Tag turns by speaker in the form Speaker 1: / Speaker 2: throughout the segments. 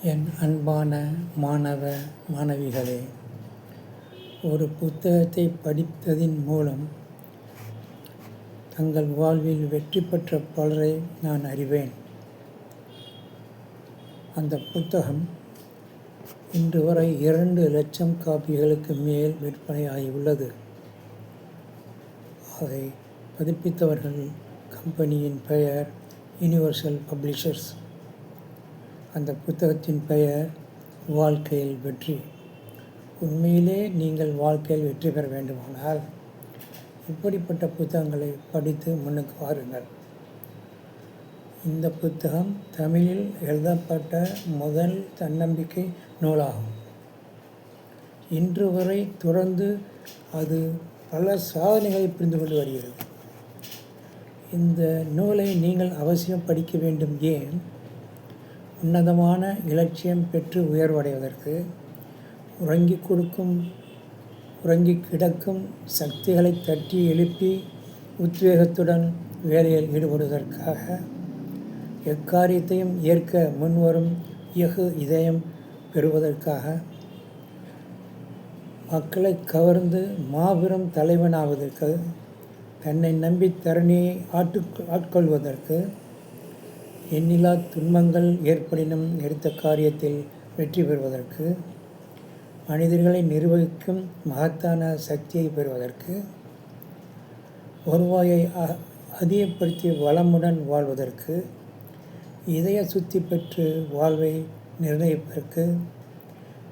Speaker 1: என் அன்பான மாணவ மாணவிகளே, ஒரு புத்தகத்தை படித்ததின் மூலம் தங்கள் வாழ்வில் வெற்றி பெற்ற பலரை நான் அறிவேன். அந்த புத்தகம் இன்று வரை 2 லட்சம் காப்பிகளுக்கு மேல் விற்பனையாகியுள்ளது. அதை பதிப்பித்தவர்கள் கம்பெனியின் பெயர் யுனிவர்சல் பப்ளிஷர்ஸ். அந்த புத்தகத்தின் பெயர் வாழ்க்கையில் வெற்றி. உண்மையிலே நீங்கள் வாழ்க்கையில் வெற்றி பெற வேண்டுமானால் இப்படிப்பட்ட புத்தகங்களை படித்து முன்னுக்கு வாருங்கள். இந்த புத்தகம் தமிழில் எழுதப்பட்ட முதல் தன்னம்பிக்கை நூலாகும். இன்று வரை தொடர்ந்து அது பல சாதனைகளை புரிந்து கொண்டு வருகிறது. இந்த நூலை நீங்கள் அவசியம் படிக்க வேண்டும். ஏன்? உன்னதமான இலட்சியம் பெற்று உயர்வடைவதற்கு, உறங்கி கிடக்கும் சக்திகளை தட்டி எழுப்பி உத்வேகத்துடன் வேலையில் ஈடுபடுவதற்காக, எக்காரியத்தையும் ஏற்க முன்வரும் இயகு இதயம் பெறுவதற்காக, மக்களை கவர்ந்து மாபெரும் தலைவனாவதற்கு, தன்னை நம்பி தரணியை ஆட்கொள்வதற்கு, எண்ணிலா துன்பங்கள் ஏற்படினும் எடுத்த காரியத்தில் வெற்றி பெறுவதற்கு, மனிதர்களை நிர்வகிக்கும் மகத்தான சக்தியை பெறுவதற்கு, வருவாயை அதிகப்படுத்தி வளமுடன் வாழ்வதற்கு, இதய சுத்தி பெற்று வாழ்வை நிர்ணயிப்பதற்கு,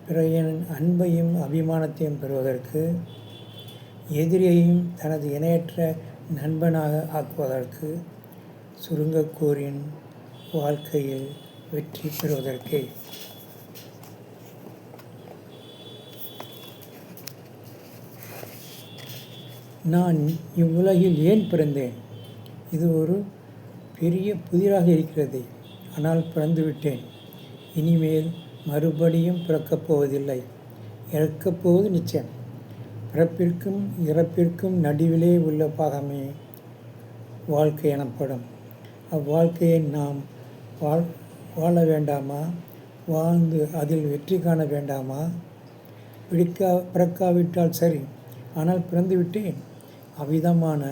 Speaker 1: பிறையின் அன்பையும் அபிமானத்தையும் பெறுவதற்கு, எதிரியையும் தனது இணையற்ற நண்பனாக ஆக்குவதற்கு, சுருங்க கூறின் வாழ்க்கையில் வெற்றி பெறுவதற்கே. நான் இவ்வுலகில் ஏன் பிறந்தேன்? இது ஒரு பெரிய புதிராக இருக்கிறது. ஆனால் பிறந்துவிட்டேன். இனிமேல் மறுபடியும் பிறக்கப் போவதில்லை. இறக்கப் போவது நிச்சயம். பிறப்பிற்கும் இறப்பிற்கும் நடுவிலே உள்ள பாகமே வாழ்க்கை எனப்படும். அவ்வாழ்க்கையை நாம் வாழ வேண்டாமா? வாழ்ந்து அதில் வெற்றி காண வேண்டாமா? பிறக்காவிட்டால் சரி, ஆனால் பிறந்து விட்டேன். அவ்விதமான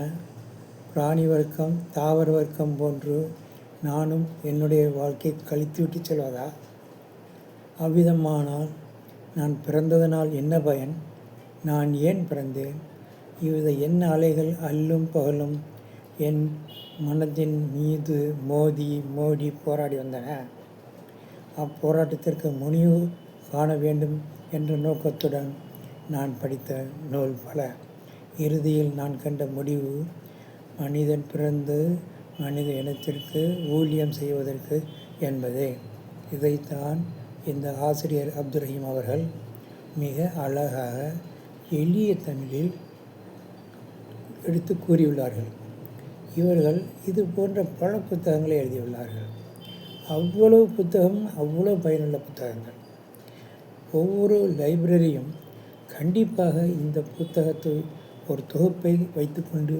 Speaker 1: பிராணி வர்க்கம், தாவர வர்க்கம் போன்று நானும் என்னுடைய வாழ்க்கை கழித்துவிட்டு செல்வதா? அவ்விதமானால் நான் பிறந்ததனால் என்ன பயன்? நான் ஏன் பிறந்தேன்? இவ்வித எண்ண அலைகள் அல்லும் பகலும் என் மனதின் மீது மோடி போராடி வந்தன. அப்போராட்டத்திற்கு முடிவு காண வேண்டும் என்ற நோக்கத்துடன் நான் படித்த நூல் பல. இறுதியில் நான் கண்ட முடிவு, மனிதன் பிறந்து மனித இனத்திற்கு ஊழியம் செய்வதற்கு என்பதே. இதைத்தான் இந்த ஆசிரியர் அப்துல் ரஹீம் அவர்கள் மிக அழகாக எளிய தமிழில் எடுத்து கூறியுள்ளார்கள். இவர்கள் இது போன்ற பல புத்தகங்களை எழுதியுள்ளார்கள். அவ்வளவு புத்தகம், அவ்வளவு பயனுள்ள புத்தகங்கள். ஒவ்வொரு லைப்ரரியும் கண்டிப்பாக இந்த புத்தகத்தை ஒரு தொகுப்பை வைத்துக்கொண்டு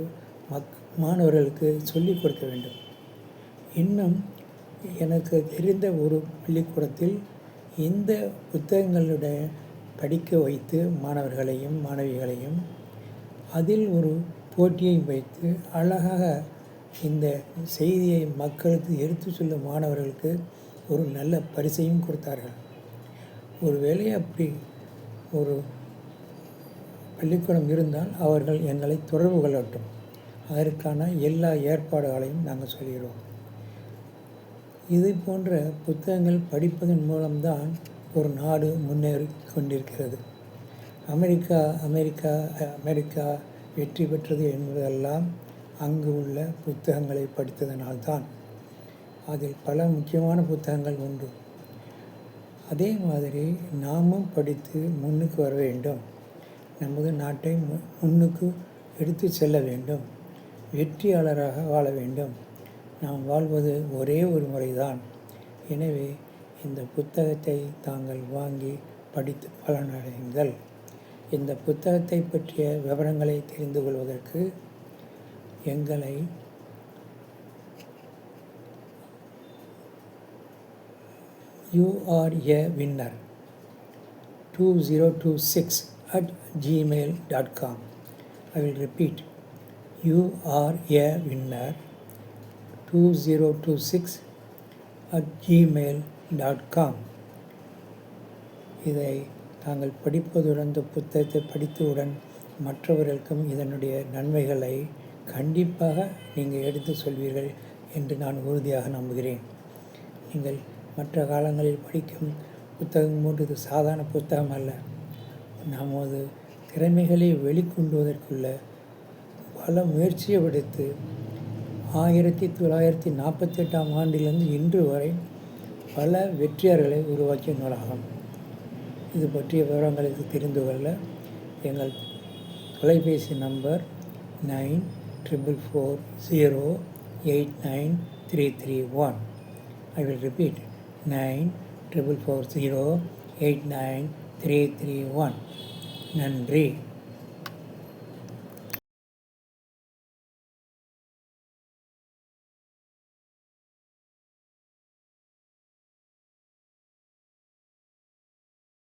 Speaker 1: மாணவர்களுக்கு சொல்லிக் கொடுக்க வேண்டும். இன்னும் எனக்கு தெரிந்த ஒரு பள்ளிக்கூடத்தில் இந்த புத்தகங்களுடைய படிக்க வைத்து மாணவர்களையும் மாணவிகளையும் அதில் ஒரு போட்டியை வைத்து அழகாக இந்த செய்தியை மக்களுக்கு எடுத்து சொல்லும் மாணவர்களுக்கு ஒரு நல்ல பரிசையும் கொடுத்தார்கள். ஒருவேளை அப்படி ஒரு பள்ளிக்கூடம் இருந்தால் அவர்கள் எங்களை தொடர்பு கொள்ளட்டும். அதற்கான எல்லா ஏற்பாடுகளையும் நாங்கள் சொல்கிறோம். இது போன்ற புத்தகங்கள் படிப்பதன் மூலம்தான் ஒரு நாடு முன்னேறி கொண்டிருக்கிறது. அமெரிக்கா வெற்றி பெற்றது என்பதெல்லாம் அங்கு உள்ள புத்தகங்களை படித்ததனால்தான். அதில் பல முக்கியமான புத்தகங்கள் உண்டு. அதே மாதிரி நாமும் படித்து முன்னுக்கு வர வேண்டும். நமது நாட்டை முன்னுக்கு எடுத்து செல்ல வேண்டும். வெற்றியாளராக வாழ வேண்டும். நாம் வாழ்வது ஒரே ஒரு முறைதான். எனவே இந்த புத்தகத்தை தாங்கள் வாங்கி படித்து பலனடையுங்கள். இந்த புத்தகத்தை பற்றிய விவரங்களை தெரிந்து கொள்வதற்கு எங்களை you are a winner 2026@gmail.com. I will repeat, you are a winner 2026@gmail.com. இதை தாங்கள் படிப்பதுடன், இந்த புத்தகத்தை படித்தவுடன் மற்றவர்களுக்கும் இதனுடைய நன்மைகளை கண்டிப்பாக நீங்கள் எடுத்து சொல்வீர்கள் என்று நான் உறுதியாக நம்புகிறேன். நீங்கள் மற்ற காலங்களில் படிக்கும் புத்தகம் போன்று இது சாதாரண புத்தகம் அல்ல. நமது திறமைகளை வெளிக்கொண்டுவதற்குள்ள பல முயற்சியை விடுத்து 1948ஆம் ஆண்டிலிருந்து இன்று வரை பல வெற்றியாளர்களை உருவாக்கிய நூலகம். இது பற்றிய விவரங்களுக்கு தெரிந்து கொள்ள எங்கள் தொலைபேசி நம்பர் 9440893331. I will repeat, 9440893331. நன்றி.